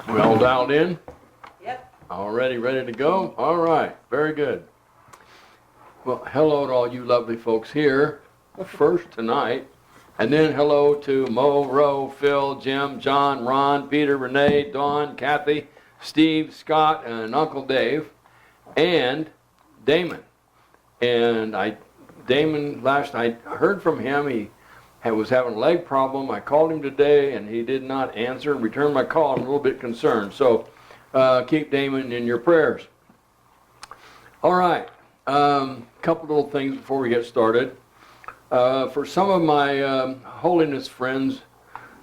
We all dialed in? Yep. Already ready to go? All right, very good. Well, hello to all you lovely folks here first tonight. And then hello to Mo, Ro, Phil, Jim, John, Ron, Peter, Renee, Dawn, Kathy, Steve, Scott, and Uncle Dave, and Damon. And Damon, last I heard from him, he was having a leg problem. I called him today, and he did not answer. Returned my call. I'm a little bit concerned. So keep Damon in your prayers. All right. Couple little things before we get started. For some of my holiness friends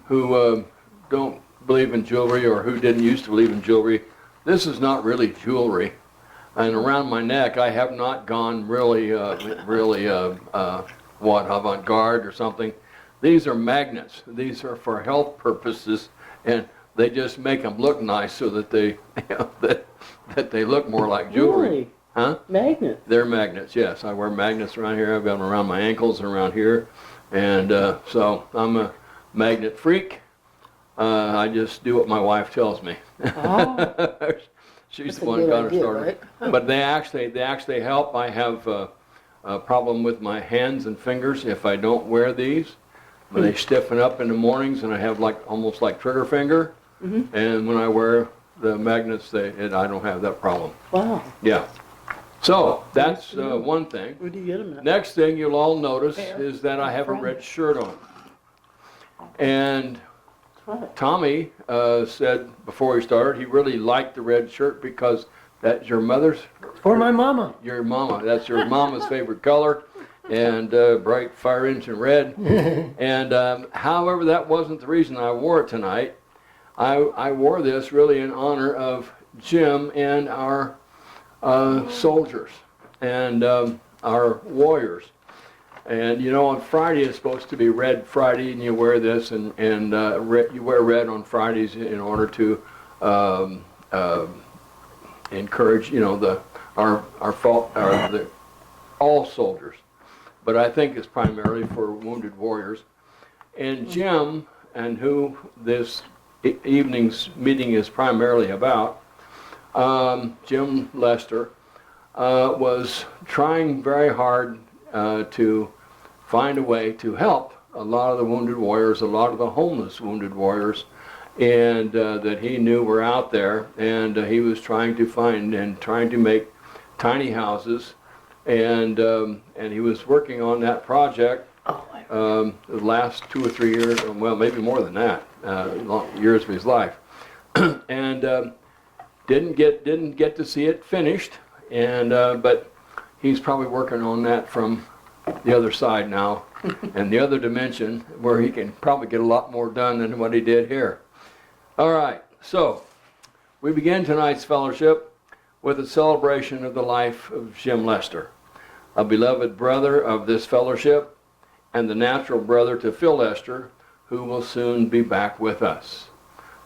who don't believe in jewelry or who didn't used to believe in jewelry, this is not really jewelry. And around my neck, I have not gone really avant-garde or something. These are magnets. These are for health purposes, and they just make them look nice so that they that they look more like jewelry. Really? Huh? Magnets? They're magnets, yes. I wear magnets around here. I've got them around my ankles and around here. And so I'm a magnet freak. I just do what my wife tells me. Oh. She's That's the a one who good got her idea, started. right? But they actually help. I have a problem with my hands and fingers if I don't wear these. When they stiffen up in the mornings and I have almost like trigger finger. Mm-hmm. And when I wear the magnets, I don't have that problem. Wow. Yeah. So that's one thing. Where do you get them at? Next thing you'll all notice is that I have a red shirt on. And Right. Tommy said before we started he really liked the red shirt because that's your mother's, For my mama. your mama. That's your mama's favorite color, and bright fire engine red. And however, that wasn't the reason I wore it tonight. I wore this really in honor of Jim and our soldiers and our warriors. And you know, on Friday it's supposed to be Red Friday, and you wear this, and you wear red on Fridays in order to encourage, you know, all soldiers. But I think it's primarily for wounded warriors. And Jim, and who this evening's meeting is primarily about, Jim Lester, was trying very hard to find a way to help a lot of the wounded warriors, a lot of the homeless wounded warriors, and that he knew were out there, and he was trying to make tiny houses, and he was working on that project the last 2 or 3 years, well, maybe more than that, years of his life, and didn't get to see it finished, and but he's probably working on that from the other side now, and the other dimension where he can probably get a lot more done than what he did here. All right, so we begin tonight's fellowship with a celebration of the life of Jim Lester, a beloved brother of this fellowship and the natural brother to Phil Lester, who will soon be back with us.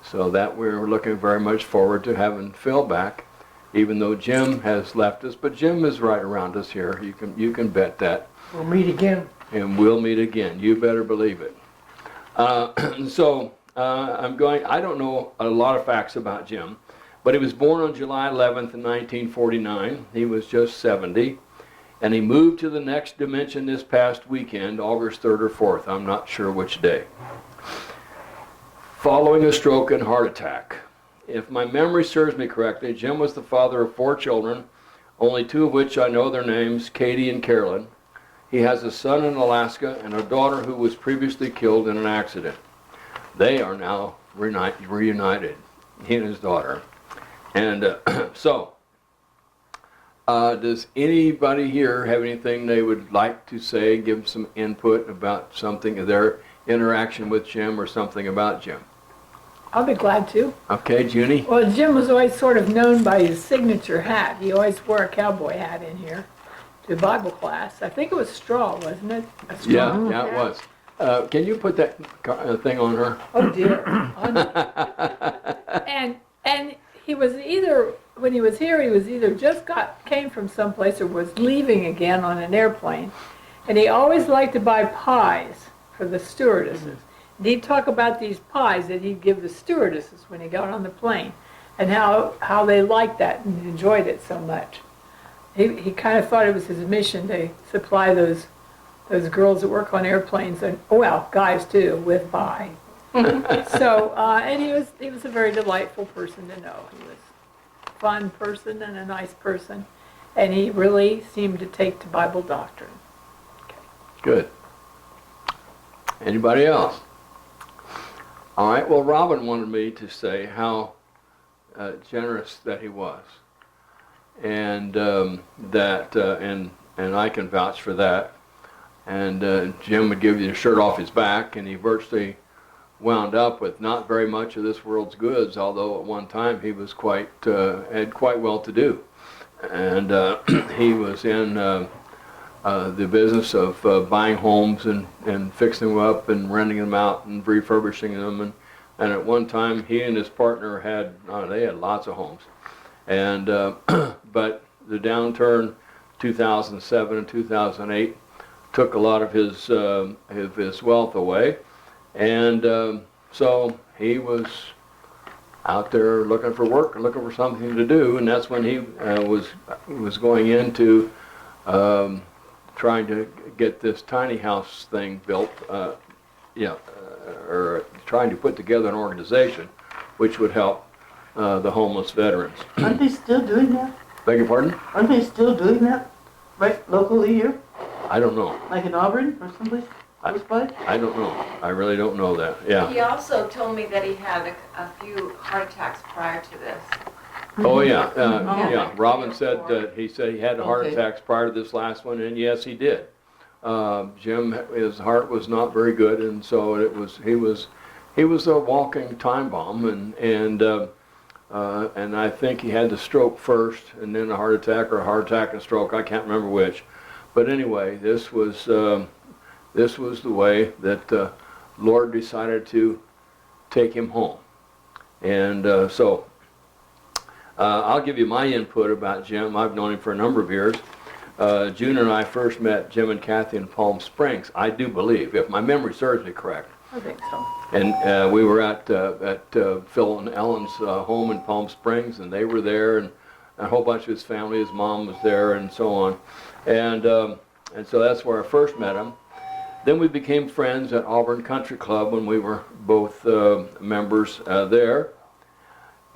So that we're looking very much forward to having Phil back, even though Jim has left us, but Jim is right around us here. You can bet that. We'll meet again. And we'll meet again. You better believe it. I don't know a lot of facts about Jim, but he was born on July 11th in 1949. He was just 70, and he moved to the next dimension this past weekend, August 3rd or 4th. I'm not sure which day. Following a stroke and heart attack. If my memory serves me correctly, Jim was the father of 4 children, only 2 of which I know their names, Katie and Carolyn. He has a son in Alaska and a daughter who was previously killed in an accident. They are now reunited, he and his daughter. And does anybody here have anything they would like to say, give some input about something of their interaction with Jim or something about Jim? I'll be glad to. Okay, Junie? Well, Jim was always sort of known by his signature hat. He always wore a cowboy hat in here to Bible class. I think it was straw, wasn't it? A straw Yeah, it hat? was. Can you put that thing on her? Oh dear. And he was either, when he was here, he was either came from someplace or was leaving again on an airplane. And he always liked to buy pies for the stewardesses. he'd talk about these pies that he'd give the stewardesses when he got on the plane, and how they liked that and enjoyed it so much. He kind of thought it was his mission to supply those girls that work on airplanes, and well, guys too, with pie. So, and he was a very delightful person to know. He was a fun person and a nice person, and he really seemed to take to Bible doctrine. Good. Anybody else? All right, well, Robin wanted me to say how generous that he was. And and I can vouch for that. And Jim would give you the shirt off his back, and he virtually wound up with not very much of this world's goods, although at one time he was had quite well to do. And he was in the business of buying homes and fixing them up and renting them out and refurbishing them. And at one time he and his partner they had lots of homes. And but the downturn 2007 and 2008 took a lot of his wealth away, and so he was out there looking for work and looking for something to do, and that's when he was going into trying to get this tiny house thing built, or trying to put together an organization which would help the homeless veterans. Aren't they still doing that? Beg your pardon? Aren't they still doing that? Right, locally here? I don't know. Like in Auburn or someplace close by? I don't know. I really don't know that. Yeah. He also told me that he had a few heart attacks prior to this. Oh, yeah. Oh. Yeah. Robin said that he had heart Okay. attacks prior to this last one, and yes, he did. Jim, his heart was not very good, and so he was a walking time bomb, and I think he had the stroke first, and then a heart attack, or a heart attack and stroke. I can't remember which. But anyway, this was the way that the Lord decided to take him home. And so I'll give you my input about Jim. I've known him for a number of years. June and I first met Jim and Kathy in Palm Springs, I do believe, if my memory serves me correct. I think so. And we were at Phil and Ellen's home in Palm Springs, and they were there, and a whole bunch of his family. His mom was there, and so on. And so that's where I first met him. Then we became friends at Auburn Country Club when we were both members there.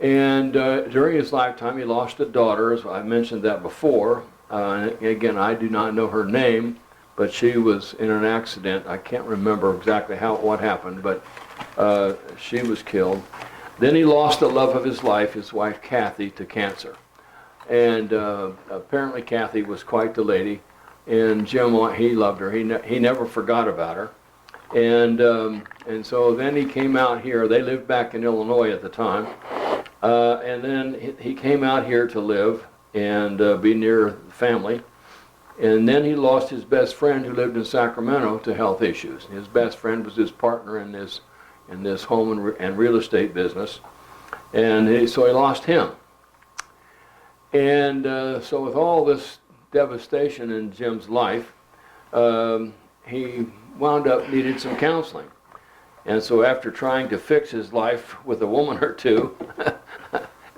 And during his lifetime, he lost a daughter, as I mentioned that before. Again, I do not know her name, but she was in an accident. I can't remember exactly what happened, but she was killed. Then he lost the love of his life, his wife Kathy, to cancer. And apparently Kathy was quite the lady, and Jim, he loved her. He never forgot about her. And so then he came out here. They lived back in Illinois at the time. And then he came out here to live and be near family. And then he lost his best friend who lived in Sacramento to health issues. His best friend was his partner in this home and real estate business. And so he lost him. And so with all this devastation in Jim's life, he wound up needing some counseling. And so after trying to fix his life with a woman or two,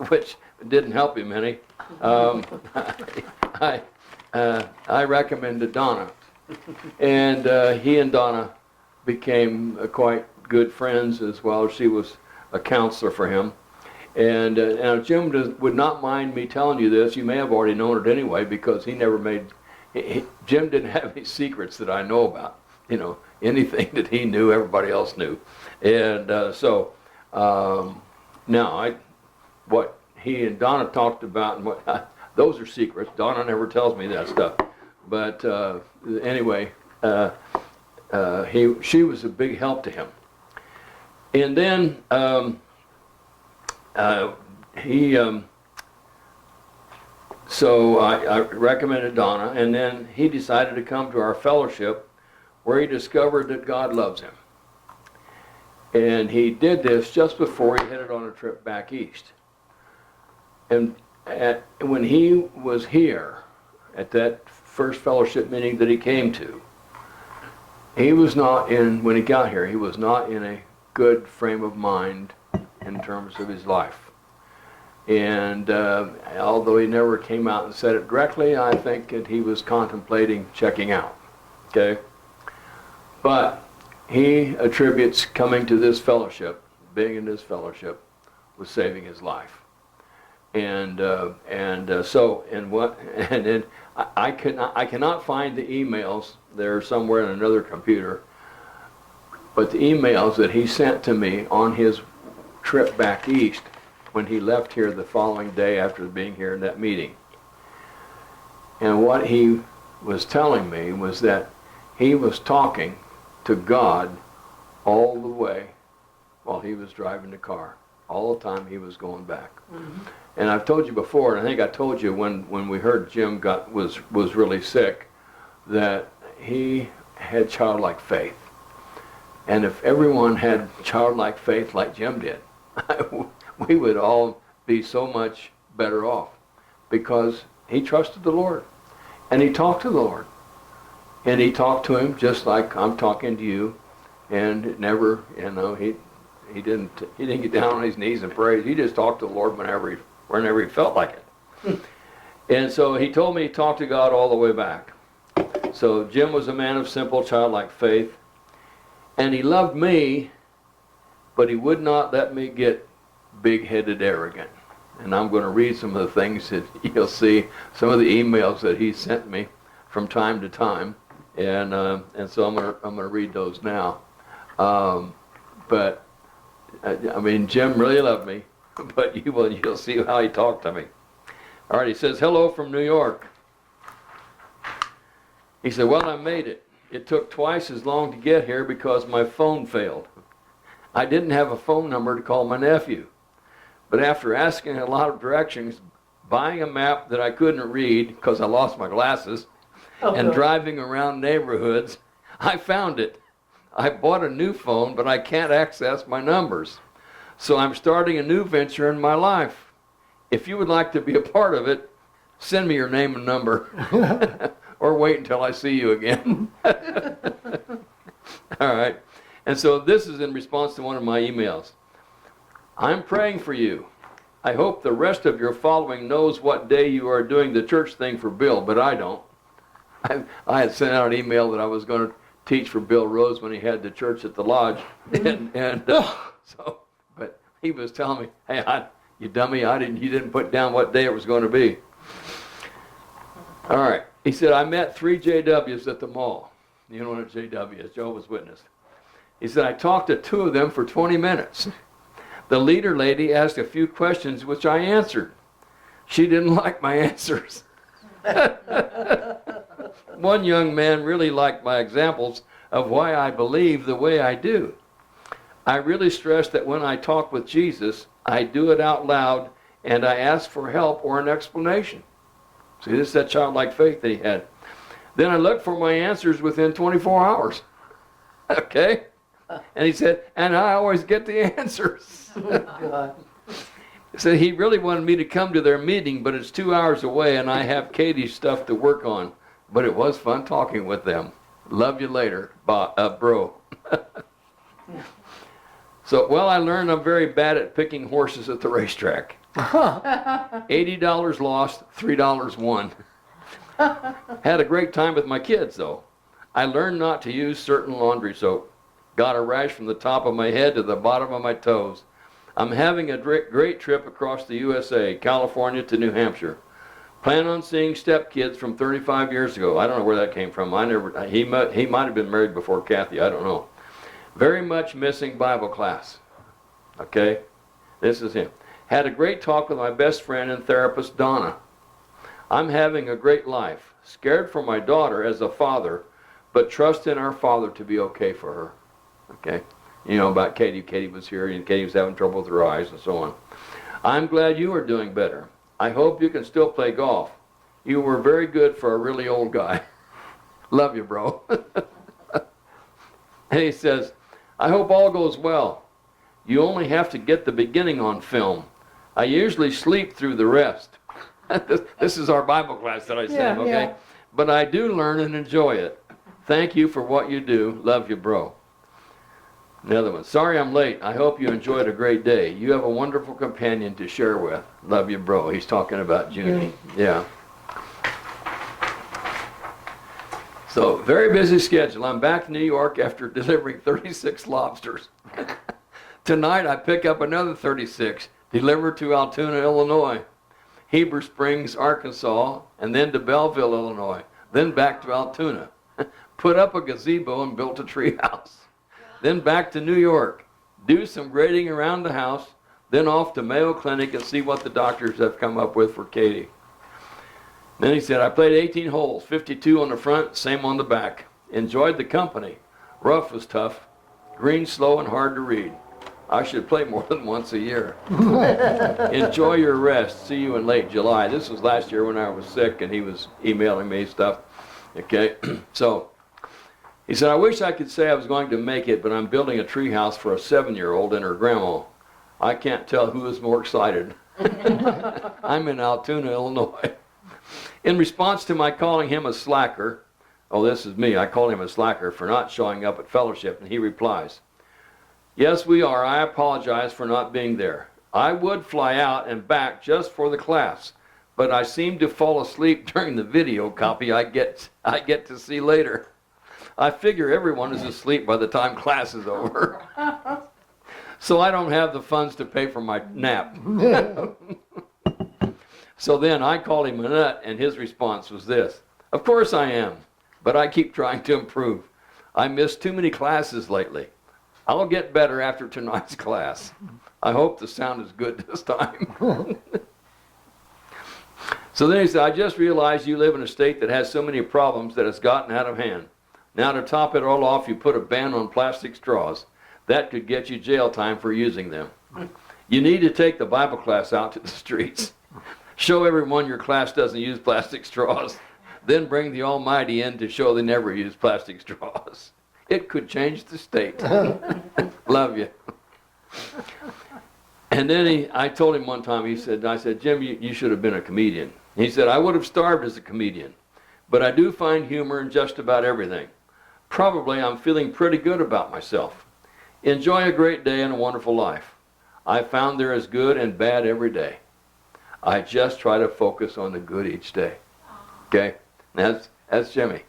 which didn't help him any, I recommended Donna. And he and Donna became quite good friends as well. She was a counselor for him. And now Jim would not mind me telling you this. You may have already known it anyway, because he never Jim didn't have any secrets that I know about. You know, anything that he knew, everybody else knew. And now what he and Donna talked about, and those are secrets. Donna never tells me that stuff. But anyway, she was a big help to him. And then so I recommended Donna, and then he decided to come to our fellowship, where he discovered that God loves him. And he did this just before he headed on a trip back east. And when he was here at that first fellowship meeting that he came to, he was not in, when he got here, he was not in a good frame of mind in terms of his life. And although he never came out and said it directly, I think that he was contemplating checking out. Okay? But he attributes coming to this fellowship, being in this fellowship, was saving his life. And then I cannot find the emails. They're somewhere in another computer. But the emails that he sent to me on his trip back east, when he left here the following day after being here in that meeting. And what he was telling me was that he was talking to God all the way while he was driving the car, all the time he was going back. Mm-hmm. And I've told you before, and I think I told you when we heard Jim was really sick, that he had childlike faith. And if everyone had childlike faith like Jim did, we would all be so much better off, because he trusted the Lord and he talked to the Lord, and he talked to him just like I'm talking to you, and it never, he didn't get down on his knees and pray. He just talked to the Lord whenever he felt like it. And so he told me he talked to God all the way back. So Jim was a man of simple childlike faith, and he loved me, but he would not let me get big-headed arrogant. And I'm going to read some of the things that you'll see, some of the emails that he sent me from time to time, and so I'm going to read those now. But I mean, Jim really loved me, but you'll see how he talked to me. All right, he says, "Hello from New York." He said, "Well, I made it. It took twice as long to get here because my phone failed. I didn't have a phone number to call my nephew. But after asking a lot of directions, buying a map that I couldn't read because I lost my glasses, and driving around neighborhoods, I found it. I bought a new phone, but I can't access my numbers. So I'm starting a new venture in my life. If you would like to be a part of it, send me your name and number, or wait until I see you again." All right. And so this is in response to one of my emails. "I'm praying for you. I hope the rest of your following knows what day you are doing the church thing for Bill, but I don't. I had sent out an email that I was going to teach for Bill Rose when he had the church at the lodge, but he was telling me, 'Hey, you dummy, you didn't put down what day it was going to be.' All right." He said, "I met 3 JWs at the mall." You know what a JW is, Jehovah's Witness. He said, "I talked to 2 of them for 20 minutes. The leader lady asked a few questions which I answered. She didn't like my answers. One young man really liked my examples of why I believe the way I do. I really stress that when I talk with Jesus, I do it out loud and I ask for help or an explanation." See, this is that childlike faith that he had. "Then I look for my answers within 24 hours. Okay? And he said, "And I always get the answers." God. He said he really wanted me to come to their meeting, but it's 2 hours away and I have Katie's stuff to work on. But it was fun talking with them. Love you later, bro. So, well, I learned I'm very bad at picking horses at the racetrack. $80 lost, $3 won. Had a great time with my kids, though. I learned not to use certain laundry soap. Got a rash from the top of my head to the bottom of my toes. I'm having a great trip across the USA, California to New Hampshire. Plan on seeing stepkids from 35 years ago. I don't know where that came from. He might have been married before Kathy. I don't know. Very much missing Bible class. Okay? This is him. Had a great talk with my best friend and therapist, Donna. I'm having a great life. Scared for my daughter as a father, but trust in our Father to be okay for her. Okay? You know about Katie. Katie was here, and Katie was having trouble with her eyes and so on. I'm glad you are doing better. I hope you can still play golf. You were very good for a really old guy. Love you, bro. And he says, I hope all goes well. You only have to get the beginning on film. I usually sleep through the rest. This is our Bible class that I said, okay? Yeah. But I do learn and enjoy it. Thank you for what you do. Love you, bro. Another one. Sorry I'm late. I hope you enjoyed a great day. You have a wonderful companion to share with. Love you, bro. He's talking about Junie. Yeah. So, very busy schedule. I'm back to New York after delivering 36 lobsters. Tonight I pick up another 36, delivered to Altoona, Illinois, Heber Springs, Arkansas, and then to Belleville, Illinois, then back to Altoona. Put up a gazebo and built a tree house. Then back to New York, do some grading around the house, then off to Mayo Clinic and see what the doctors have come up with for Katie. Then he said, I played 18 holes, 52 on the front, same on the back. Enjoyed the company. Rough was tough. Green slow and hard to read. I should play more than once a year. Enjoy your rest. See you in late July. This was last year when I was sick and he was emailing me stuff. Okay, so he said, I wish I could say I was going to make it, but I'm building a tree house for a 7-year-old and her grandma. I can't tell who is more excited. I'm in Altoona, Illinois. In response to my calling him a slacker, oh, this is me, I called him a slacker for not showing up at fellowship, and he replies, yes, we are. I apologize for not being there. I would fly out and back just for the class, but I seem to fall asleep during the video copy I get to see later. I figure everyone is asleep by the time class is over. So I don't have the funds to pay for my nap. So then I called him a nut, and his response was this. Of course I am, but I keep trying to improve. I missed too many classes lately. I'll get better after tonight's class. I hope the sound is good this time. So then he said, I just realized you live in a state that has so many problems that it's gotten out of hand. Now to top it all off, you put a ban on plastic straws. That could get you jail time for using them. You need to take the Bible class out to the streets. Show everyone your class doesn't use plastic straws. Then bring the Almighty in to show they never use plastic straws. It could change the state. Love you. And then I told him one time, I said, Jim, you should have been a comedian. He said, I would have starved as a comedian, but I do find humor in just about everything. Probably I'm feeling pretty good about myself. Enjoy a great day and a wonderful life. I found there is good and bad every day. I just try to focus on the good each day. Okay? That's Jimmy.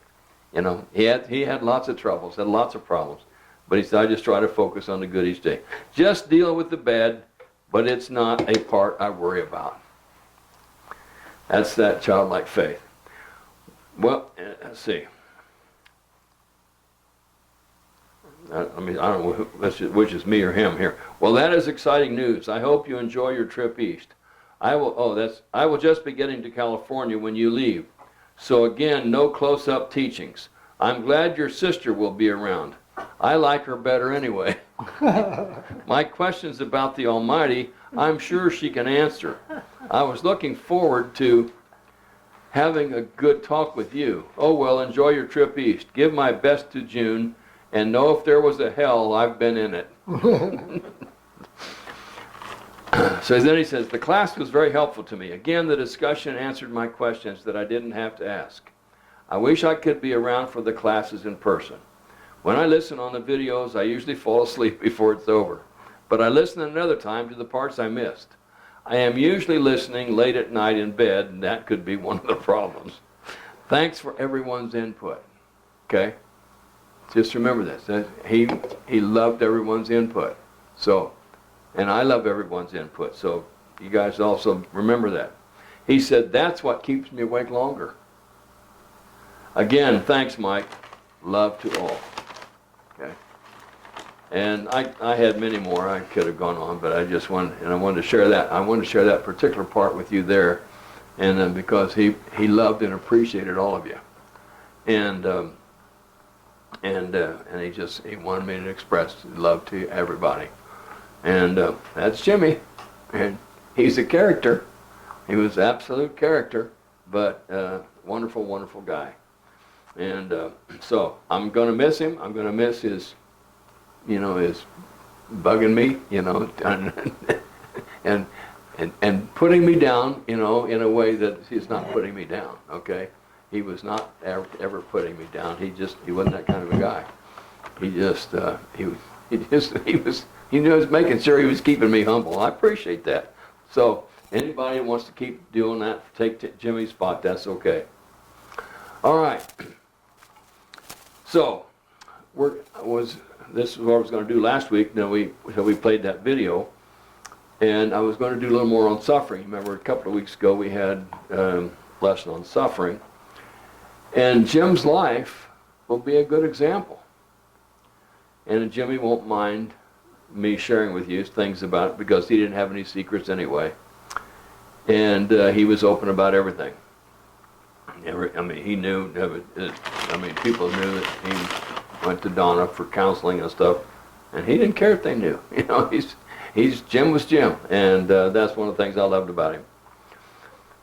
You know, he had lots of troubles, had lots of problems. But he said, I just try to focus on the good each day. Just deal with the bad, but it's not a part I worry about. That's that childlike faith. Well, let's see. I don't know which is me or him here. Well, that is exciting news. I hope you enjoy your trip east. I will just be getting to California when you leave. So again, no close-up teachings. I'm glad your sister will be around. I like her better anyway. My questions about the Almighty, I'm sure she can answer. I was looking forward to having a good talk with you. Oh well, enjoy your trip east. Give my best to June, and know if there was a hell, I've been in it. So then he says, the class was very helpful to me. Again, the discussion answered my questions that I didn't have to ask. I wish I could be around for the classes in person. When I listen on the videos, I usually fall asleep before it's over. But I listen another time to the parts I missed. I am usually listening late at night in bed, and that could be one of the problems. Thanks for everyone's input. Okay? Just remember this. That he loved everyone's input. So, and I love everyone's input. So you guys also remember that. He said, that's what keeps me awake longer. Again, thanks, Mike. Love to all. Okay. And I had many more I could have gone on, but I wanted to share that. I wanted to share that particular part with you there, and because he loved and appreciated all of you, and he wanted me to express love to everybody, and that's Jimmy, and he's a character. He was absolute character, but wonderful, wonderful guy. And so I'm going to miss him. I'm going to miss his bugging me, and putting me down, in a way that he's not putting me down, okay? he was not ever putting me down. He wasn't that kind of a guy. He was making sure he was keeping me humble. I appreciate that. So anybody who wants to keep doing that, take Jimmy's spot, that's okay. All right. So this is what I was going to do last week. Then we played that video, and I was going to do a little more on suffering. Remember, a couple of weeks ago we had a lesson on suffering, and Jim's life will be a good example. And Jimmy won't mind me sharing with you things about it because he didn't have any secrets anyway, and he was open about everything. He knew. People knew that he went to Donna for counseling and stuff, and he didn't care if they knew. You know, Jim was Jim, and that's one of the things I loved about him.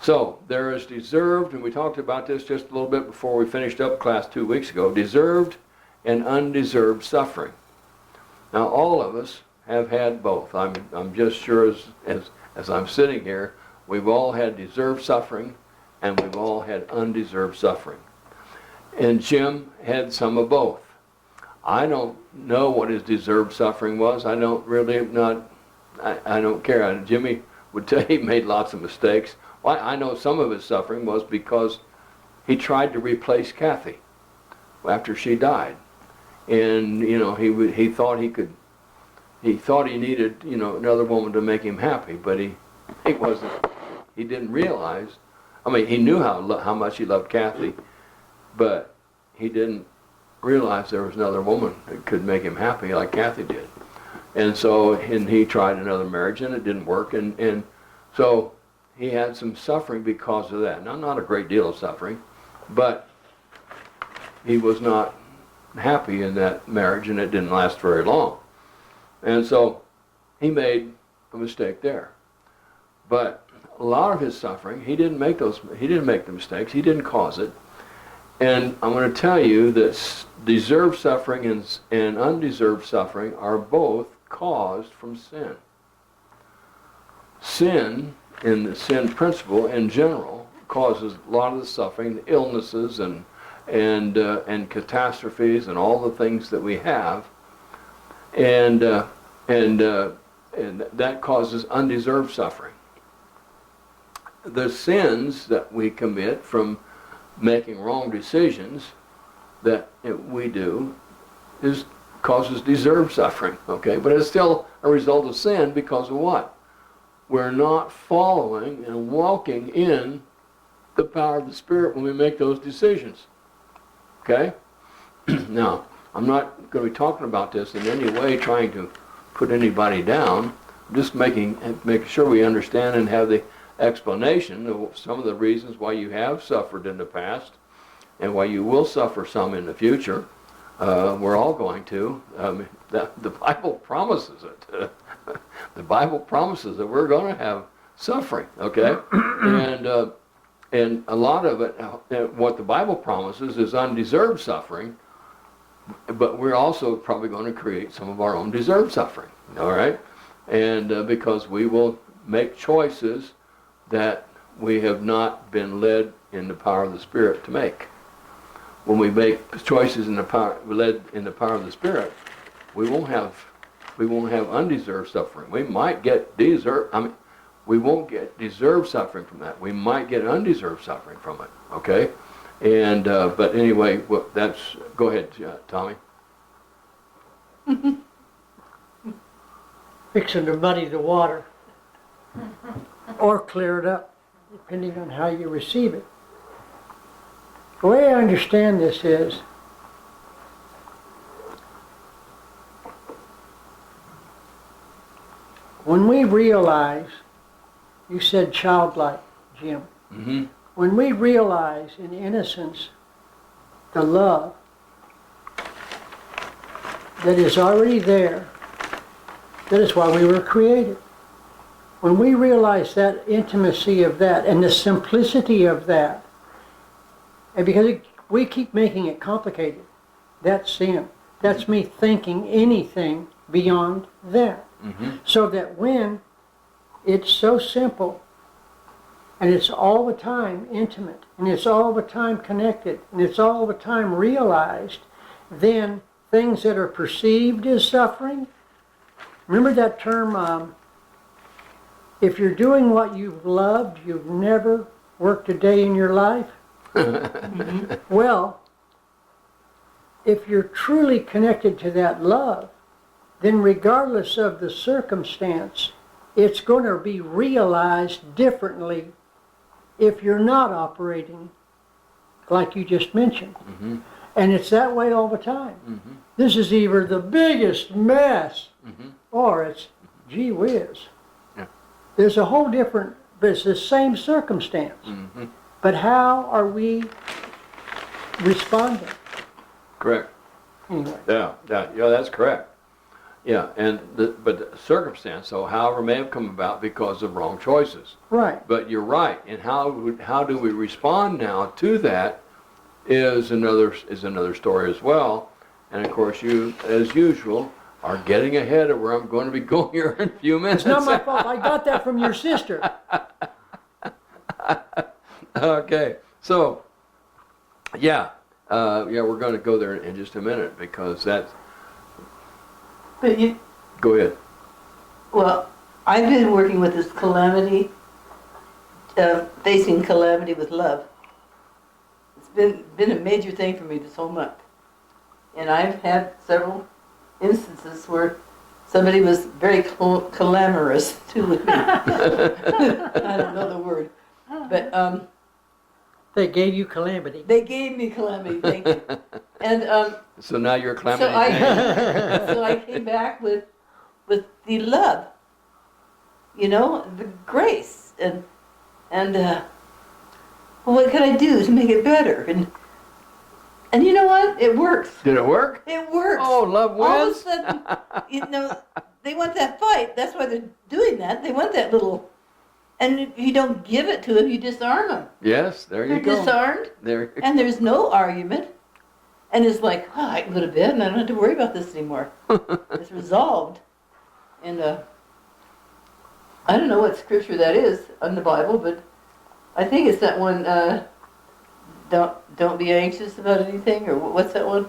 So there is deserved, and we talked about this just a little bit before we finished up class 2 weeks ago. Deserved and undeserved suffering. Now all of us have had both. I'm just sure as I'm sitting here, we've all had deserved suffering, and we've all had undeserved suffering. And Jim had some of both. I don't know what his deserved suffering was. I don't care. Jimmy would tell you he made lots of mistakes. Well, I know some of his suffering was because he tried to replace Kathy after she died. And, you know, he thought he needed, you know, another woman to make him happy, but he didn't realize. He knew how much he loved Kathy, but he didn't realize there was another woman that could make him happy like Kathy did. And so, he tried another marriage and it didn't work, and so he had some suffering because of that. Now, not a great deal of suffering, but he was not happy in that marriage, and it didn't last very long. And so he made a mistake there. But a lot of his suffering, he didn't make the mistakes, he didn't cause it. And I'm going to tell you that deserved suffering and undeserved suffering are both caused from sin. Sin, in the sin principle in general, causes a lot of the suffering, the illnesses and catastrophes and all the things that we have, and that causes undeserved suffering. The sins that we commit from making wrong decisions that we do causes deserved suffering, okay? But it's still a result of sin because of what? We're not following and walking in the power of the Spirit when we make those decisions, okay? Now, I'm not going to be talking about this in any way trying to put anybody down. I'm just making sure we understand and have the explanation of some of the reasons why you have suffered in the past and why you will suffer some in the future. We're all going to. The Bible promises it. The Bible promises that we're going to have suffering, okay? And a lot of it, what the Bible promises is undeserved suffering, but we're also probably going to create some of our own deserved suffering, all right? And because we will make choices that we have not been led in the power of the Spirit to make. When we make choices led in the power of the Spirit, we won't have undeserved suffering. We might get we won't get deserved suffering from that. We might get undeserved suffering from it, okay? And but anyway, go ahead, Tommy. Fixing to muddy the water or clear it up, depending on how you receive it. The way I understand this is, when we realize, you said childlike, Jim, Mm-hmm. when we realize in innocence the love that is already there, that is why we were created. When we realize that intimacy of that and the simplicity of that, and because we keep making it complicated, that's sin. That's me thinking anything beyond that. Mm-hmm. So that when it's so simple, and it's all the time intimate, and it's all the time connected, and it's all the time realized, then things that are perceived as suffering, remember that term, if you're doing what you've loved, you've never worked a day in your life? Well, if you're truly connected to that love, then regardless of the circumstance, it's going to be realized differently if you're not operating like you just mentioned. Mm-hmm. And it's that way all the time. Mm-hmm. This is either the biggest mess Mm-hmm. or it's gee whiz. Yeah. There's a whole different, but it's the same circumstance. Mm-hmm. But how are we responding? Correct. Anyway. Yeah, that's correct. Yeah, but the circumstance, so however, may have come about because of wrong choices. Right. But you're right, and how do we respond now to that is another story as well. And of course, you, as usual, are getting ahead of where I'm going to be going here in a few minutes. It's not my fault. I got that from your sister. Okay, so we're going to go there in just a minute because that's. But you, Go ahead. well, I've been working with this calamity, facing calamity with love. It's been a major thing for me this whole month. And I've had several instances where somebody was very clamorous to me. I don't know the word. But They gave you calamity. they gave me calamity, thank you. And So now you're clamming. so I came back with the love, the grace, and well, what can I do to make it better? And you know what? It works. Did it work? It works. Oh, love All of a wins. sudden, they want that fight. That's why they're doing that. They want that little, and if you don't give it to them, you disarm them. Yes, there you They're go. disarmed, There. and there's no argument. And it's like, I can go to bed and I don't have to worry about this anymore. It's resolved. And I don't know what scripture that is in the Bible, but I think it's that one, don't be anxious about anything, or what's that one?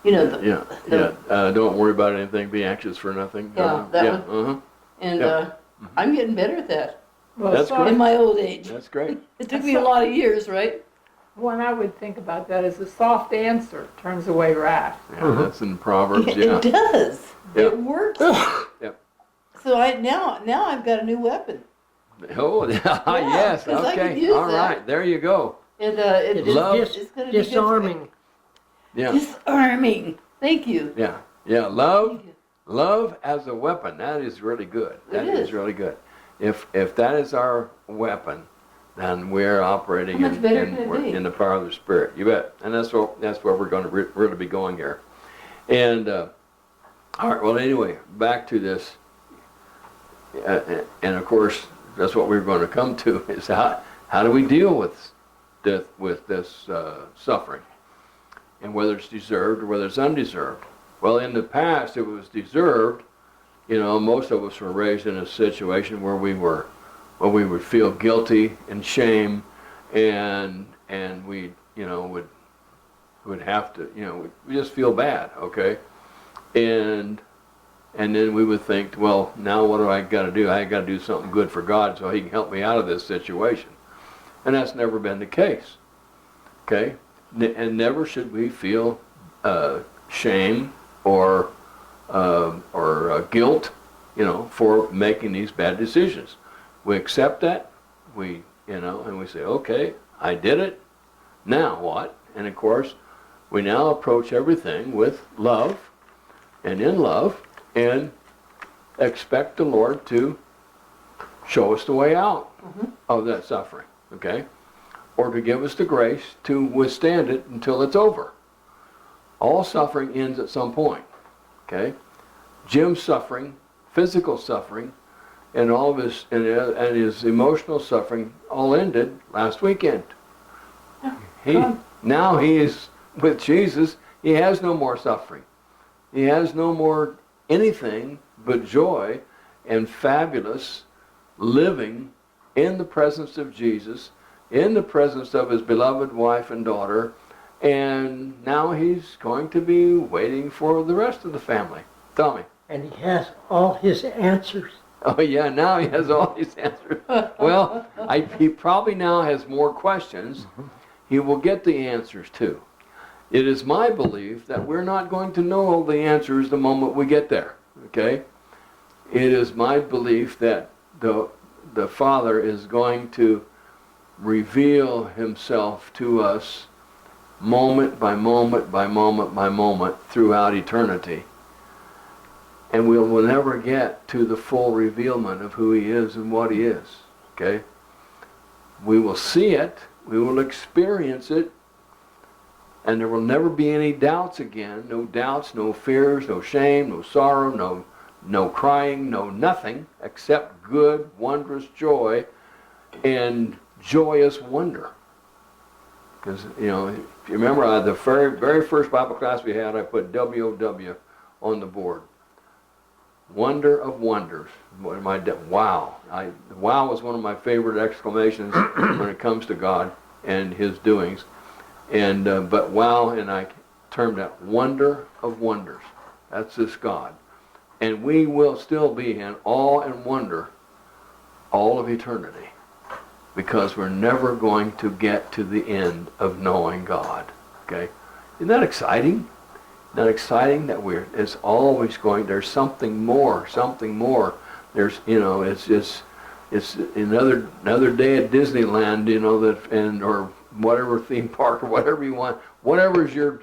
Don't worry about anything. Be anxious for nothing. Yeah, that one. Uh-huh. And Yeah. I'm getting better at that Well, That's so in my old age. That's great. It took me a lot of years, right? one I would think about that is a soft answer turns away wrath. Yeah, that's in Proverbs. It Yeah. does. Yeah. It works. Yep. So now I've got a new weapon. Oh, yes. 'cause I could Okay. use All that. right. There you go. And It's Love. it's going to be good for me. disarming. Yeah. Disarming. Thank you. Yeah. Yeah. Love. Thank you. Love as a weapon. That is really good. That It is is. really good. If that is our weapon, then we're operating How much better can it we're be? in the power of the Spirit. You bet. And that's where we're going to really be going here. And all right. Well, anyway, back to this. And of course, that's what we're going to come to is how do we deal with this suffering, and whether it's deserved or whether it's undeserved. Well, in the past, it was deserved. Most of us were raised in a situation where we would feel guilty and shame, and we would have to we just feel bad, okay, and then we would think, well, now what do I got to do? I got to do something good for God so He can help me out of this situation, and that's never been the case, okay, and never should we feel shame or guilt, for making these bad decisions. We accept that, and we say, okay, I did it, now what? And of course, we now approach everything with love, and in love, and expect the Lord to show us the way out of that suffering, okay? Or to give us the grace to withstand it until it's over. All suffering ends at some point. Okay, Jim's suffering, physical suffering, and all of his and his emotional suffering all ended last weekend. Now he is with Jesus. He has no more suffering. He has no more anything but joy and fabulous living in the presence of Jesus, in the presence of his beloved wife and daughter, and now he's going to be waiting for the rest of the family. Tell me. And he has all his answers. Oh yeah, now he has all these answers. Well, he probably now has more questions. He will get the answers too. It is my belief that we're not going to know all the answers the moment we get there. Okay? It is my belief that the Father is going to reveal himself to us moment by moment by moment by moment throughout eternity. And we'll never get to the full revealment of who he is and what he is. Okay? We will see it, we will experience it, and there will never be any doubts again. No doubts, no fears, no shame, no sorrow, no crying, no nothing except good, wondrous joy and joyous wonder. Because, you know, if you remember the very first Bible class we had, I put WOW on the board. Wonder of wonders. Wow. Wow was one of my favorite exclamations when it comes to God and his doings. And but wow, and I termed that wonder of wonders. That's this God. And we will still be in awe and wonder all of eternity, because we're never going to get to the end of knowing God. Okay? Isn't that exciting? Isn't that exciting that it's always going, there's something more. There's, you know, it's another day at Disneyland, you know, or whatever theme park or whatever you want, whatever's your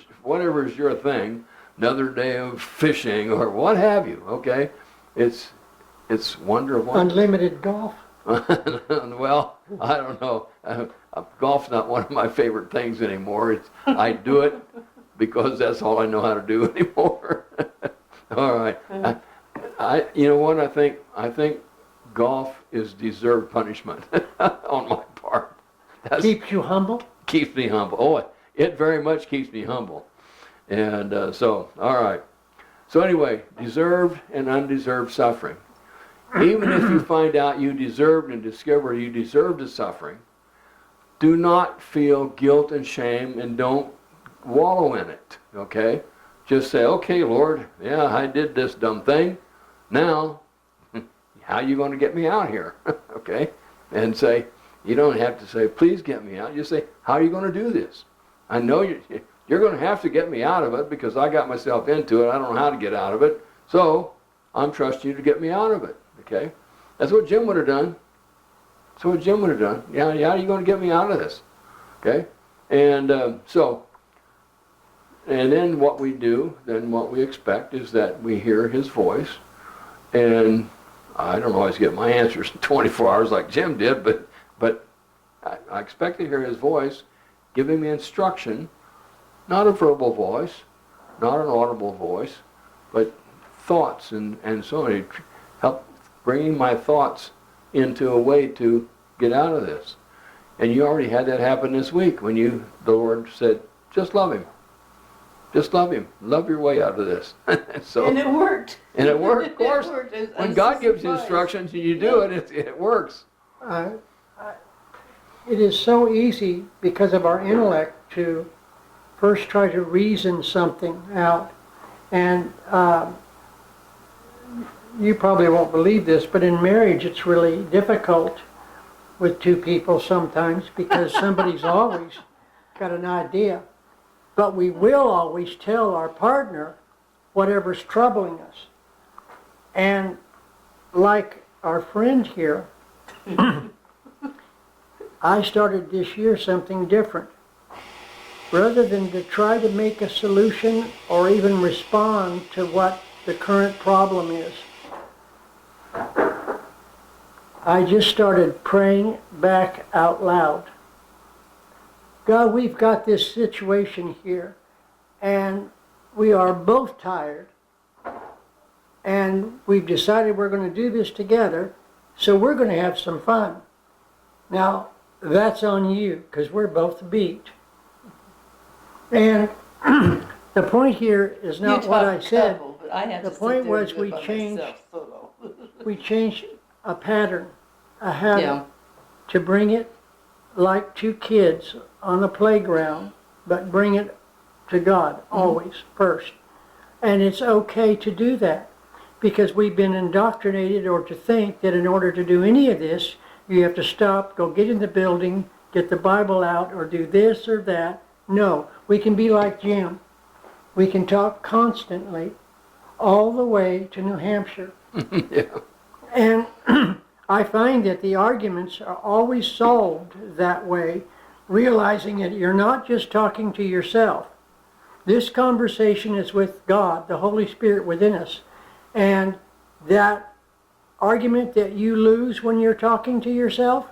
thing, another day of fishing or what have you, okay? It's wonder of wonder. Unlimited golf. Well, I don't know. Golf's not one of my favorite things anymore. I do it because that's all I know how to do anymore. All right. You know what? I think golf is deserved punishment on my part. Keeps you humble? Keeps me humble. Oh, it very much keeps me humble. And so, all right. So anyway, deserved and undeserved suffering. Even if you find out you deserved and discover you deserved the suffering, do not feel guilt and shame and don't wallow in it, okay? Just say, okay, Lord, yeah, I did this dumb thing. Now, how are you going to get me out here? Okay? And say, you don't have to say, please get me out. You say, how are you going to do this? I know you're going to have to get me out of it because I got myself into it. I don't know how to get out of it. So I'm trusting you to get me out of it. Okay? That's what Jim would have done. That's what Jim would have done. Yeah, how are you going to get me out of this? Okay? And and then what we do, then what we expect is that we hear his voice. And I don't always get my answers in 24 hours like Jim did, but I expect to hear his voice giving me instruction, not a verbal voice, not an audible voice, but thoughts and so on. Help bringing my thoughts into a way to get out of this. And you already had that happen this week when the Lord said, just love him. Just love him. Love your way out of this. So, and it worked. And it worked, of course. It worked. When God gives you instructions and you do it, it works. It is so easy because of our intellect to first try to reason something out. And you probably won't believe this, but in marriage it's really difficult with two people sometimes because somebody's always got an idea. But we will always tell our partner whatever's troubling us. And like our friend here, I started this year something different. Rather than to try to make a solution or even respond to what the current problem is, I just started praying back out loud. God, we've got this situation here, and we are both tired, and we've decided we're going to do this together, so we're going to have some fun. Now, that's on you, because we're both beat. And the point here is not what I said. Couple, but I have The to point sit there was and do it we by changed- myself solo. We changed a pattern, a habit. Yeah. to bring it like two kids on a playground, but bring it to God always first. And it's okay to do that because we've been indoctrinated or to think that in order to do any of this, you have to stop, go get in the building, get the Bible out, or do this or that. No, we can be like Jim. We can talk constantly all the way to New Hampshire. Yeah. And I find that the arguments are always solved that way, realizing that you're not just talking to yourself. This conversation is with God, the Holy Spirit within us. And that argument that you lose when you're talking to yourself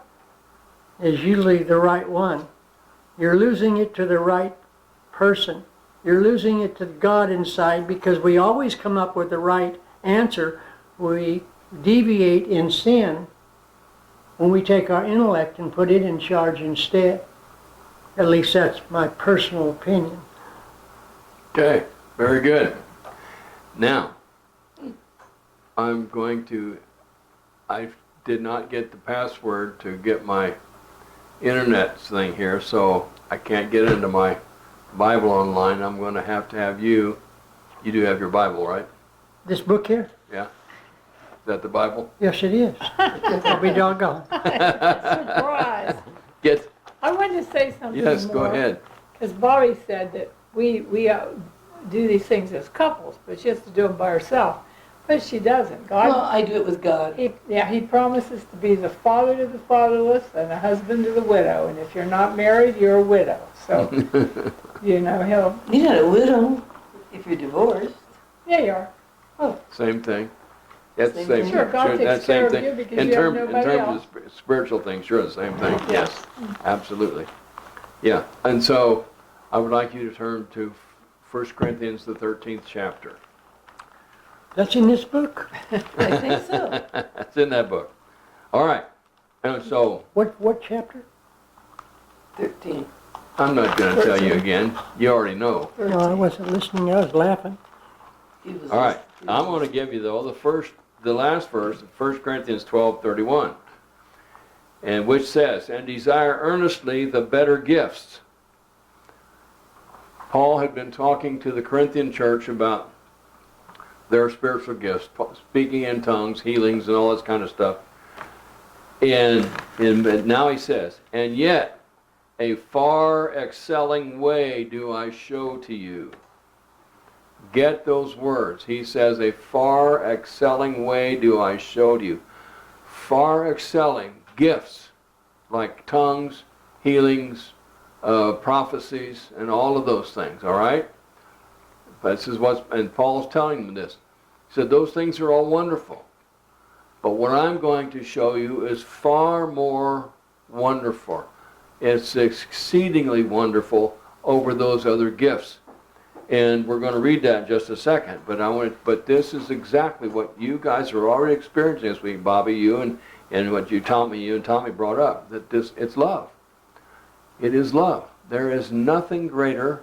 is usually the right one. You're losing it to the right person. You're losing it to God inside because we always come up with the right answer. We deviate in sin when we take our intellect and put it in charge instead. At least that's my personal opinion. Okay, very good. Now, I did not get the password to get my internet thing here, so I can't get into my Bible online. I'm going to have you do have your Bible, right? This book here? Yeah? Is that the Bible? Yes, it is. I'll be doggone. Surprise. Get, I wanted to say something yes, more. go ahead. Because Bobby said that we do these things as couples, but she has to do them by herself. But she doesn't. Well, God, I do it with God. he promises to be the father to the fatherless and a husband to the widow. And if you're not married, you're a widow. So, you know, You're not a widow if you're divorced. yeah, you are. Same thing. That's the Same same. thing. Sure, God takes that's care same of you thing. because In you have term- nobody In terms else. of spiritual things, sure, the same thing. Yeah. Yes, absolutely. Yeah, and so I would like you to turn to 1 Corinthians, the 13th chapter. That's in this book? I think so. It's in that book. All right. And so What chapter? 13. I'm not going to tell you again. You already know. No, I wasn't listening. I was laughing. He was All right. he was I'm going to give you though the last verse, 1 Corinthians 12:31, and which says, "And desire earnestly the better gifts." Paul had been talking to the Corinthian church about their spiritual gifts, speaking in tongues, healings, and all this kind of stuff. And now he says, "And yet a far excelling way do I show to you." Get those words. He says, "A far excelling way do I show to you." Far excelling gifts like tongues, healings, prophecies, and all of those things, all right? This is and Paul's telling them this. He said, those things are all wonderful. But what I'm going to show you is far more wonderful. It's exceedingly wonderful over those other gifts. And we're going to read that in just a second. But this is exactly what you guys are already experiencing this week, Bobby, you and what you and Tommy brought up. That it's love. It is love. There is nothing greater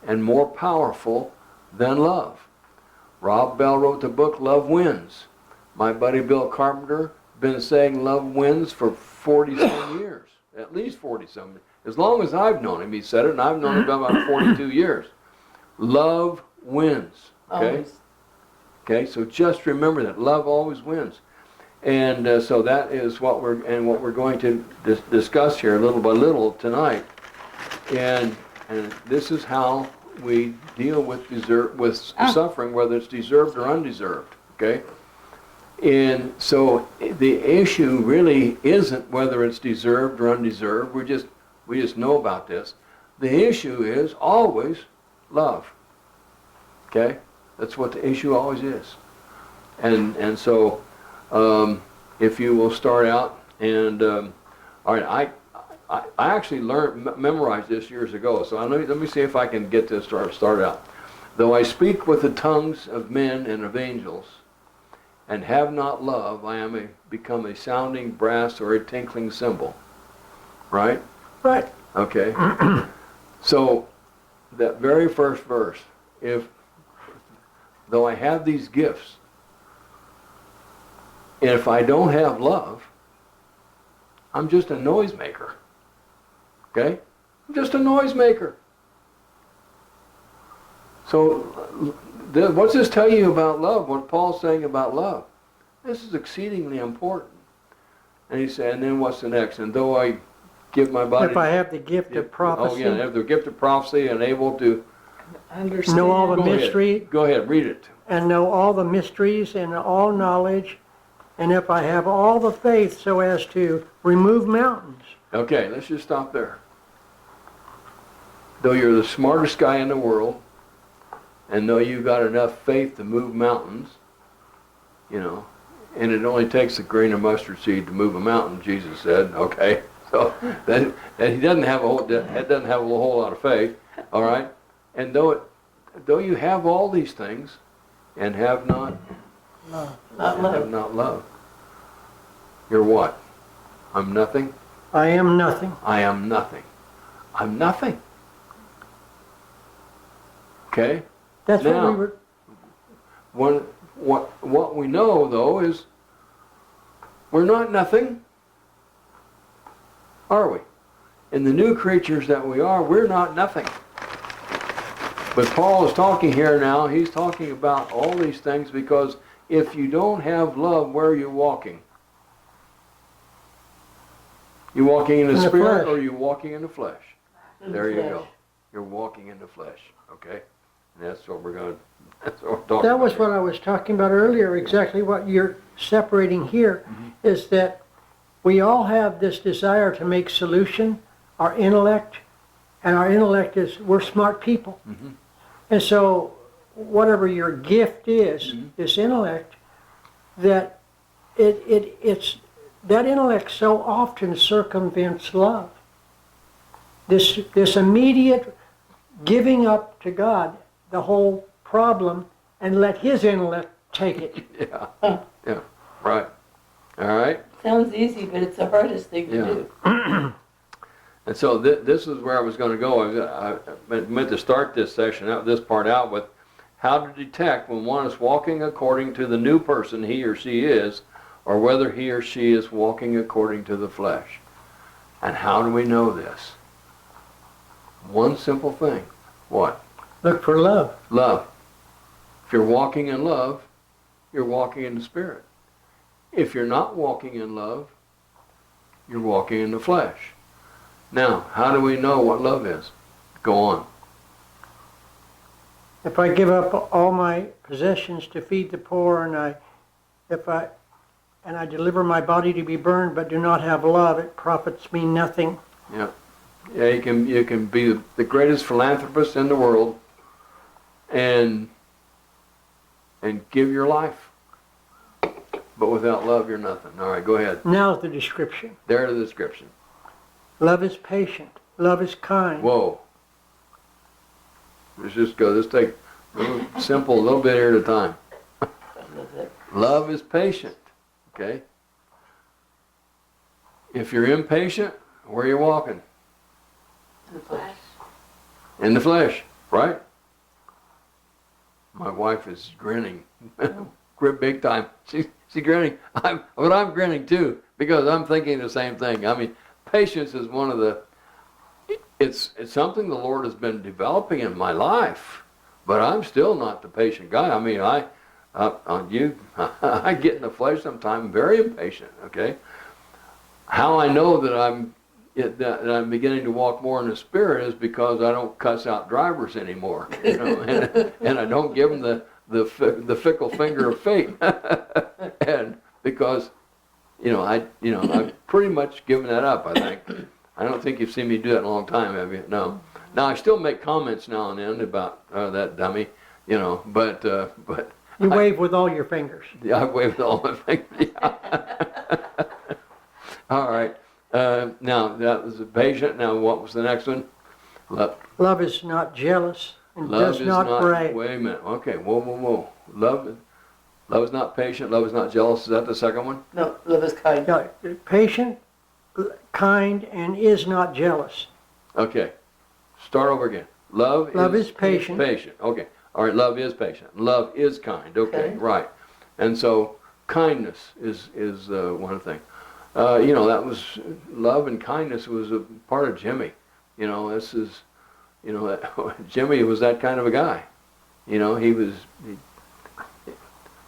and more powerful than love. Rob Bell wrote the book Love Wins. My buddy Bill Carpenter been saying love wins for 40-some years. At least 40-some. As long as I've known him, he said it, and I've known him about 42 years. Love wins. Okay? Always. Okay, so just remember that. Love always wins. And so that is what we're going to discuss here little by little tonight. And this is how we deal with suffering, whether it's deserved or undeserved. Okay? And so the issue really isn't whether it's deserved or undeserved. We just know about this. The issue is always love. Okay? That's what the issue always is. And so if you will start out and all right, I actually memorized this years ago. So let me see if I can get this start out. Though I speak with the tongues of men and of angels, and have not love, I become a sounding brass or a tinkling cymbal. Right? Right. Okay. So that very first verse, though I have these gifts, if I don't have love, I'm just a noisemaker. Okay? I'm just a noisemaker. So, what's this tell you about love? What Paul's saying about love? This is exceedingly important. And he said, and then what's the next? And though I give my body... If I have the gift of prophecy, Oh, yeah, have the gift of prophecy and able to... Understand. know all the Go ahead. mystery, Go ahead, read it. and know all the mysteries and all knowledge, and if I have all the faith so as to remove mountains. Okay, let's just stop there. Though you're the smartest guy in the world, and though you've got enough faith to move mountains, you know, and it only takes a grain of mustard seed to move a mountain, Jesus said, okay? So that he doesn't have a whole lot of faith, all right? And though you have all these things and have not Not have love. not love, you're what? I'm nothing. I am nothing. I am nothing. I'm nothing. Okay? That's what Now- we were. What we know though is we're not nothing, are we? In the new creatures that we are, we're not nothing. But Paul is talking here now, he's talking about all these things because if you don't have love, where are you walking? You walking in the In the spirit flesh. or are you walking in the flesh? In the There you flesh. go. You're walking in the flesh, okay? And that's what we're talking That was about what I was talking about earlier, exactly what you're separating here, is that we all have this desire to make solution, our intellect, and our intellect is, we're smart people. Mhm. And so, whatever your gift is, this intellect, that it's, that intellect so often circumvents love. This immediate giving up to God, the whole problem, and let His intellect take it. Yeah, yeah, right. All right. Sounds easy, but it's the hardest thing to Yeah. do. And so this is where I was going to go. I meant to start this session out, this part out with how to detect when one is walking according to the new person he or she is, or whether he or she is walking according to the flesh. And how do we know this? One simple thing. What? Look for love. Love. If you're walking in love, you're walking in the Spirit. If you're not walking in love, you're walking in the flesh. Now, how do we know what love is? Go on. If I give up all my possessions to feed the poor, and I deliver my body to be burned, but do not have love, it profits me nothing. Yeah, you can be the greatest philanthropist in the world and give your life. But without love, you're nothing. All right, go ahead. Now's the description. There's the description. Love is patient. Love is kind. Whoa. Let's just go. Let's take a little simple, a little bit here at a time. Love is patient. Okay? If you're impatient, where are you walking? The flesh. In the flesh, right? My wife is grinning. Big time. She's grinning. But I'm grinning too, because I'm thinking the same thing. I mean, patience is one of the, it's something the Lord has been developing in my life, but I'm still not the patient guy. I mean, I get in the flesh sometimes, very impatient, okay? How I know that I'm beginning to walk more in the Spirit is because I don't cuss out drivers anymore, you know, and I don't give them the fickle finger of fate, and because, I've pretty much given that up. I think. I don't think you've seen me do that in a long time, have you? No. Now I still make comments now and then about that dummy, but You wave with all your fingers. yeah, I waved all my fingers. Yeah. All right. Now that was patient. Now what was the next one? Love is not jealous and Love does is not brag. Wait a minute. Okay. Whoa. Love is not patient. Love is not jealous. Is that the second one? No, love is kind. No, patient, kind, and is not jealous. Okay. Start over again. Love is patient. Patient. Okay. All right. Love is patient. Love is kind. Okay. Okay. Right. And so kindness is one thing. you know, that was love and kindness was a part of Jimmy. You know, this is, you know, Jimmy was that kind of a guy. You know, he was,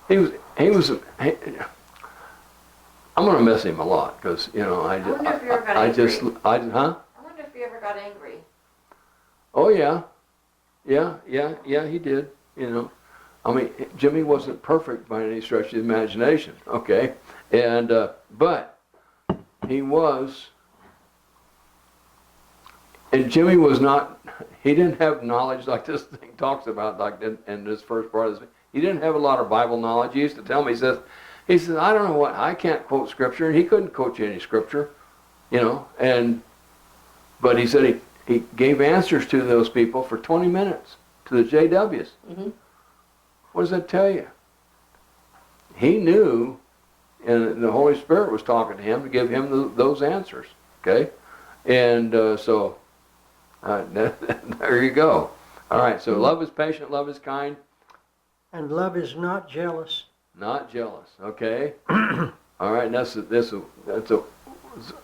I'm gonna miss him a lot because, you know, I wonder if you ever got I angry. just, huh? I wonder if you ever got angry. Oh yeah, yeah, he did. You know, I mean, Jimmy wasn't perfect by any stretch of the imagination. Okay, and but he was, and Jimmy was not. He didn't have knowledge like this thing talks about, like in this first part of this. He didn't have a lot of Bible knowledge. He used to tell me, he says, I don't know what, I can't quote scripture, and he couldn't quote you any scripture, you know, but he said he gave answers to those people for 20 minutes, to the JWs. Mhm. What does that tell you? He knew, and the Holy Spirit was talking to him to give him those answers, okay? And so, there you go. All right, so love is patient, love is kind, And love is not jealous. not jealous, okay? All right, that's a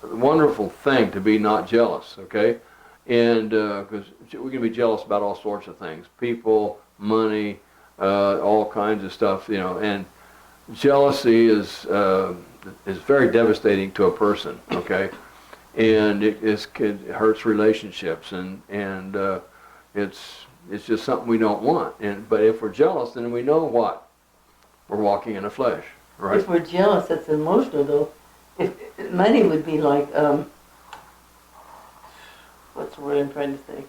wonderful thing to be not jealous, okay? And because we can be jealous about all sorts of things, people, money, all kinds of stuff, you know. And jealousy is very devastating to a person, okay? And it hurts relationships, and it's just something we don't want. But if we're jealous, then we know what we're walking in the flesh, right? If we're jealous, that's emotional though. If money would be like, what's the word I'm trying to think?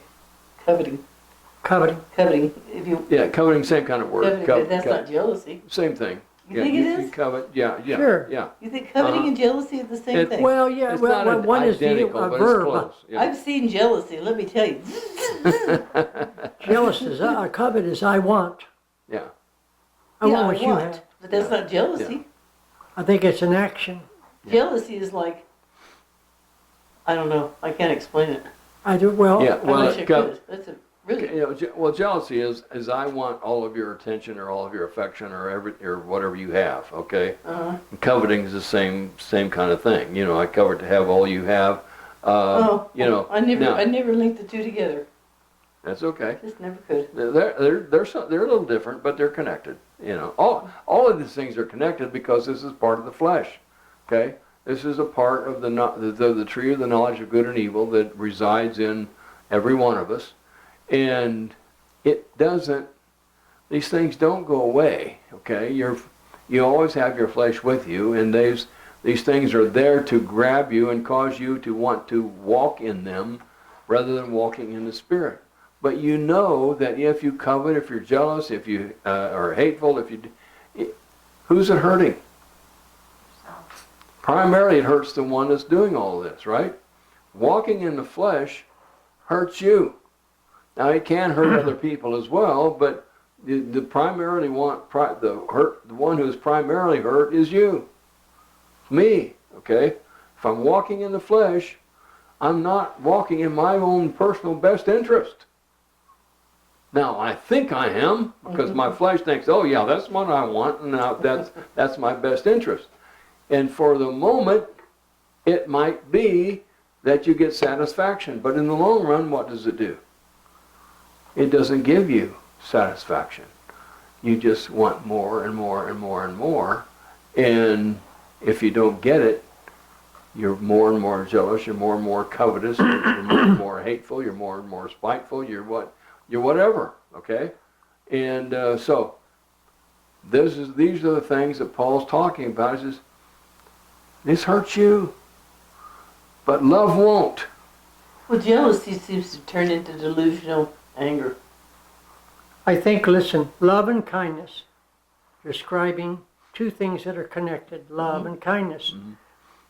Coveting. Coveting. Coveting. If you Yeah, coveting, same kind of word. coveting, but that's not jealousy. Same thing. You think it You is? covet, yeah, Sure. yeah. You think coveting and jealousy are the same It- thing? Well, yeah, It's well, not one is the identical, a but verb. it's close. Yeah. I've seen jealousy, let me tell you. Jealous is covet is I want. Yeah. I Yeah, want what you have. but that's not jealousy. I think it's an action. Jealousy is like, I don't know, I can't explain it. I do well. Yeah, I well, wish I could. That's a really, you know, well, jealousy is I want all of your attention or all of your affection or whatever you have. Okay. And coveting is the same kind of thing. You know, I covet to have all you have. You know, I never linked the two together. that's okay. Just never could. They're a little different, but they're connected. You know, all of these things are connected because this is part of the flesh. Okay, this is a part of the tree of the knowledge of good and evil that resides in every one of us, and it doesn't. These things don't go away. Okay, you always have your flesh with you, and these things are there to grab you and cause you to want to walk in them rather than walking in the Spirit. But you know that if you covet, if you're jealous, if you are hateful, who's it hurting? Primarily it hurts the one that's doing all this, right? Walking in the flesh hurts you. Now it can hurt other people as well, but the one who's primarily hurt is you. Me, okay? If I'm walking in the flesh, I'm not walking in my own personal best interest. Now, I think I am, because my flesh thinks, oh yeah, that's what I want, and now that's my best interest. And for the moment, it might be that you get satisfaction, but in the long run, what does it do? It doesn't give you satisfaction. You just want more and more and more and more, and if you don't get it, you're more and more jealous, you're more and more covetous, you're more and more hateful, you're more and more spiteful, you're whatever, okay? And so these are the things that Paul's talking about. He says, this hurts you, but love won't. Well, jealousy seems to turn into delusional anger. I think, listen, love and kindness, describing two things that are connected, love and kindness.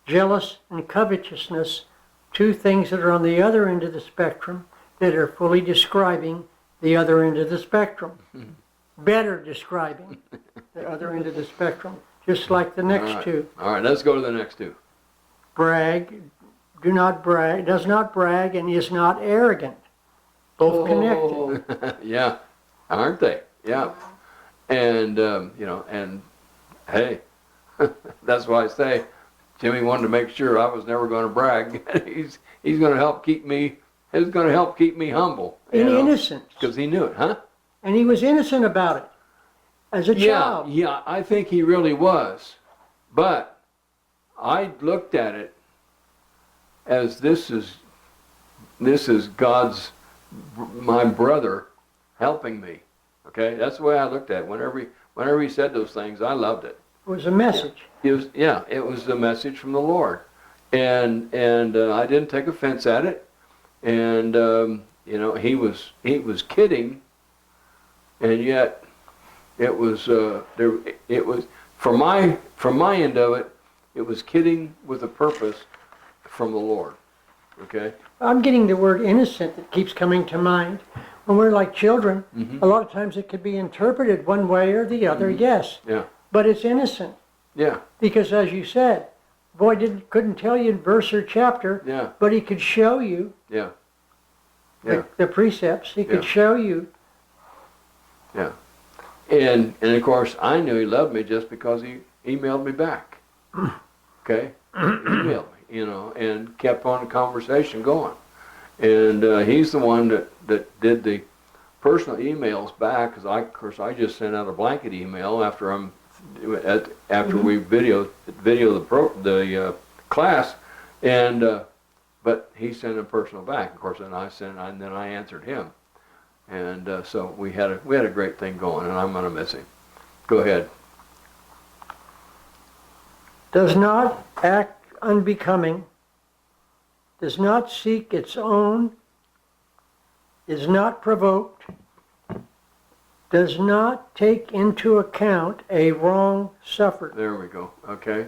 Jealous and covetousness, two things that are on the other end of the spectrum that are fully describing the other end of the spectrum. Better describing the other end of the spectrum, just like the next two. All right, let's go to the next two. Brag, does not brag, and is not arrogant. Both connected. Yeah, aren't they? Yeah. And, you know, and hey, that's why I say, Jimmy wanted to make sure I was never going to brag. he's going to help keep me. He's going to help keep me humble. In innocence. Because he knew it, huh? And he was innocent about it as a child. Yeah, I think he really was. But I looked at it as this is God's, my brother helping me. Okay, that's the way I looked at it. Whenever he said those things, I loved it. It was a message. It was a message from the Lord, and I didn't take offense at it. And you know, he was kidding, and yet it was it was from my end of it. It was kidding with a purpose from the Lord. Okay. I'm getting the word innocent that keeps coming to mind. When we're like children, Mhm. a lot of times it could be interpreted one way or the other, yes. Yeah. But it's innocent. Yeah. Because as you said, boy couldn't tell you verse or chapter, Yeah. but he could show you Yeah. Yeah. the precepts. He could Yeah. show you. And of course, I knew he loved me just because he emailed me back. Okay, emailed me, you know, and kept on the conversation going. And he's the one that did the personal emails back, because of course I just sent out a blanket email after we video the class, and but he sent a personal back. Of course, and then I answered him. And so we had a great thing going, and I'm gonna miss him. Go ahead. Does not act unbecoming, does not seek its own, is not provoked, does not take into account a wrong suffered. There we go. Okay.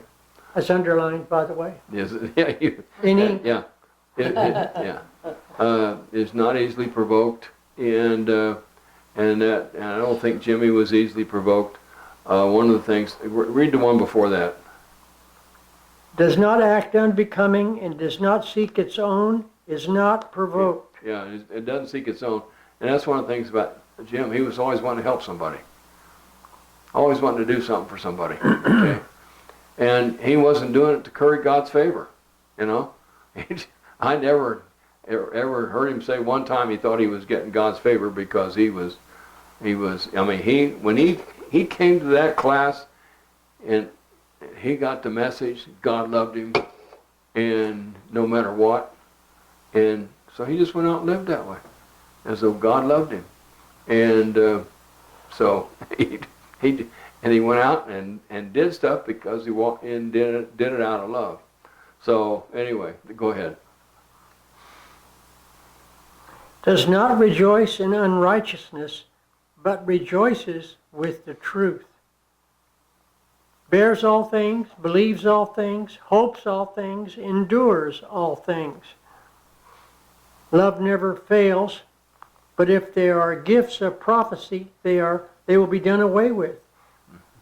That's underlined, by the way. Yes. Yeah. In ink. Yeah. Yeah. Is not easily provoked, and I don't think Jimmy was easily provoked. One of the things. Read the one before that. Does not act unbecoming and does not seek its own, is not provoked. Yeah. It doesn't seek its own, and that's one of the things about Jim. He was always wanting to help somebody. Always wanting to do something for somebody. Okay. And he wasn't doing it to curry God's favor. You know. I never ever heard him say one time he thought he was getting God's favor, because he was. I mean, when he came to that class, and he got the message, God loved him, and no matter what, and so he just went out and lived that way, as though God loved him, and so he went out and did stuff because he walked in, did it out of love. So anyway, go ahead. Does not rejoice in unrighteousness, but rejoices with the truth. Bears all things, believes all things, hopes all things, endures all things. Love never fails, but if there are gifts of prophecy, they will be done away with.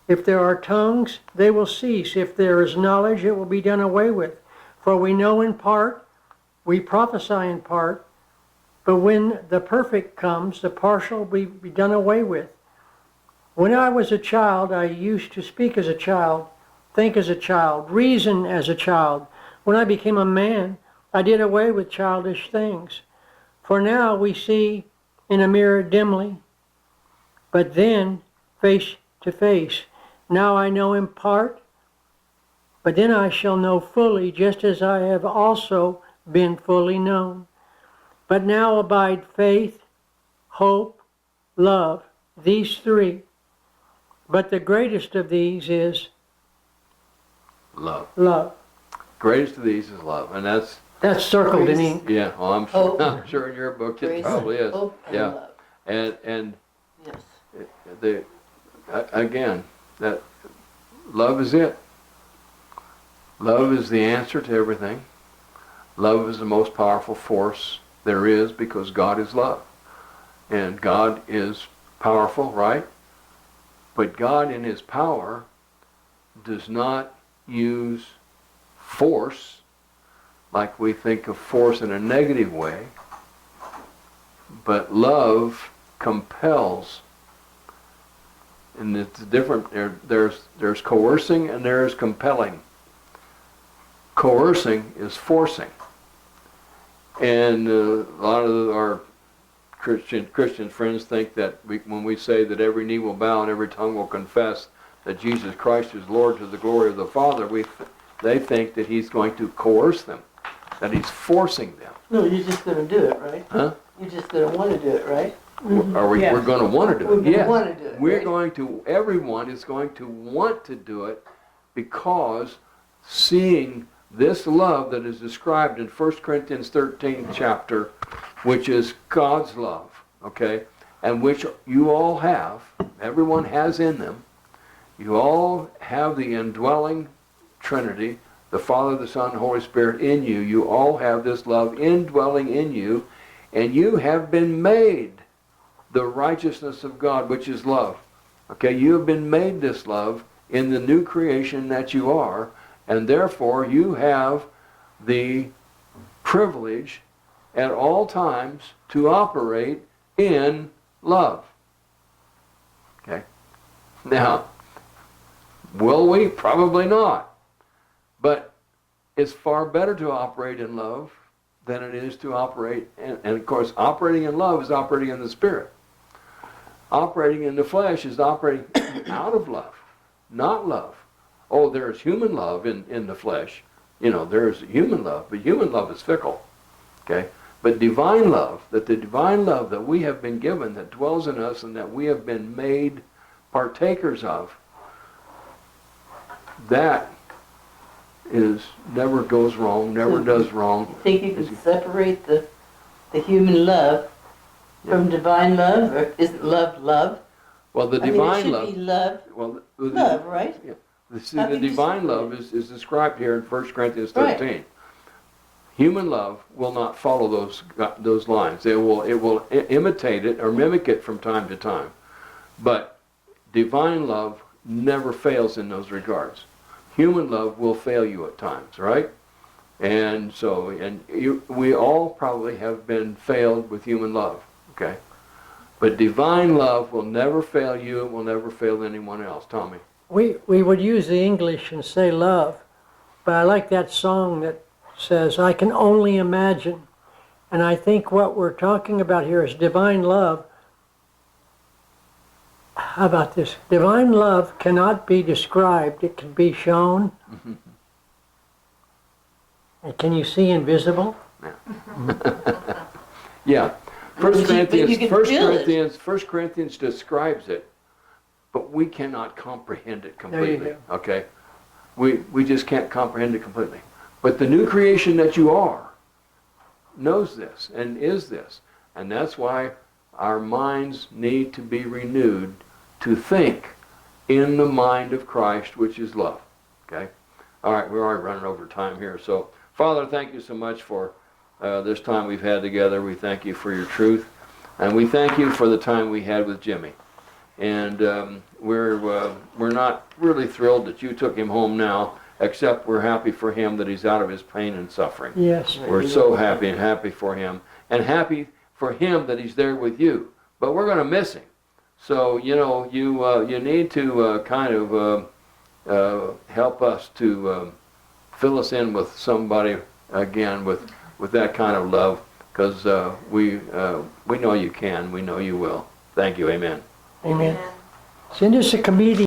If there are tongues, they will cease. If there is knowledge, it will be done away with. For we know in part, we prophesy in part, but when the perfect comes, the partial will be done away with. When I was a child, I used to speak as a child, think as a child, reason as a child. When I became a man, I did away with childish things. For now we see in a mirror dimly, but then face to face. Now I know in part, but then I shall know fully, just as I have also been fully known. But now abide faith, hope, love, these three. But the greatest of these is Love. love. Greatest of these is love, and that's circled in ink. yeah. Well, I'm Hope. sure, I'm sure in your book it Grace, probably is. hope, and Yeah. love. And Yes. again, that love is it. Love is the answer to everything. Love is the most powerful force there is, because God is love. And God is powerful, right? But God in his power does not use force like we think of force in a negative way, but love compels. And it's different. There's coercing and there's compelling. Coercing is forcing. And a lot of our Christian friends think that when we say that every knee will bow and every tongue will confess that Jesus Christ is Lord to the glory of the Father, they think that he's going to coerce them, that he's forcing them. No, you're just gonna do it, right? Huh? You're just gonna wanna do it, right? Are we, Yes. we're going to want to do We're it? gonna Yeah. wanna do it, We're right? going to, everyone is going to want to do it because seeing this love that is described in 1 Corinthians 13 chapter, which is God's love, okay, and which you all have, everyone has in them, you all have the indwelling Trinity, the Father, the Son, and Holy Spirit in you. You all have this love indwelling in you, and you have been made the righteousness of God, which is love. Okay, you have been made this love in the new creation that you are, and therefore you have the privilege at all times to operate in love. Okay? Now, will we? Probably not. But it's far better to operate in love than it is to operate, and of course, operating in love is operating in the Spirit. Operating in the flesh is operating out of love, not love. Oh, there's human love in the flesh. You know, there's human love, but human love is fickle. Okay? But divine love, that the divine love that we have been given, that dwells in us and that we have been made partakers of, that is never goes wrong, never does wrong. You think you can separate the human love from divine love, or isn't love love? Well, the I mean, divine it love, should be love, well, love, right? see, How the can you divine separate love is described here in 1 Corinthians Right. 13. Human love will not follow those lines. It will imitate it or mimic it from time to time. But divine love never fails in those regards. Human love will fail you at times, right? And so, we all probably have been failed with human love, okay? But divine love will never fail you. It will never fail anyone else. Tommy. We would use the English and say love, but I like that song that says, I can only imagine. And I think what we're talking about here is divine love. How about this? Divine love cannot be described. It can be shown. And can you see invisible? Yeah. But you can feel it. 1 Corinthians describes it, but we cannot comprehend it There you completely. Okay? We just can't comprehend it completely. But the new creation that you are knows this and is this. And that's why our minds need to be renewed to think in the mind of Christ, which is love. Okay? All right, we're already running over time here. So, Father, thank you so much for this time we've had together. We thank you for your truth. And we thank you for the time we had with Jimmy. And we're not really thrilled that you took him home now, except we're happy for him that he's out of his pain and suffering. Yes. We're so happy for him, and happy for him that he's there with you. But we're going to miss him. So, you know, you need to kind of help us to fill us in with somebody, again, with that kind of love, because we know you can. We know you will. Thank you. Amen. Amen. Send us a comedian.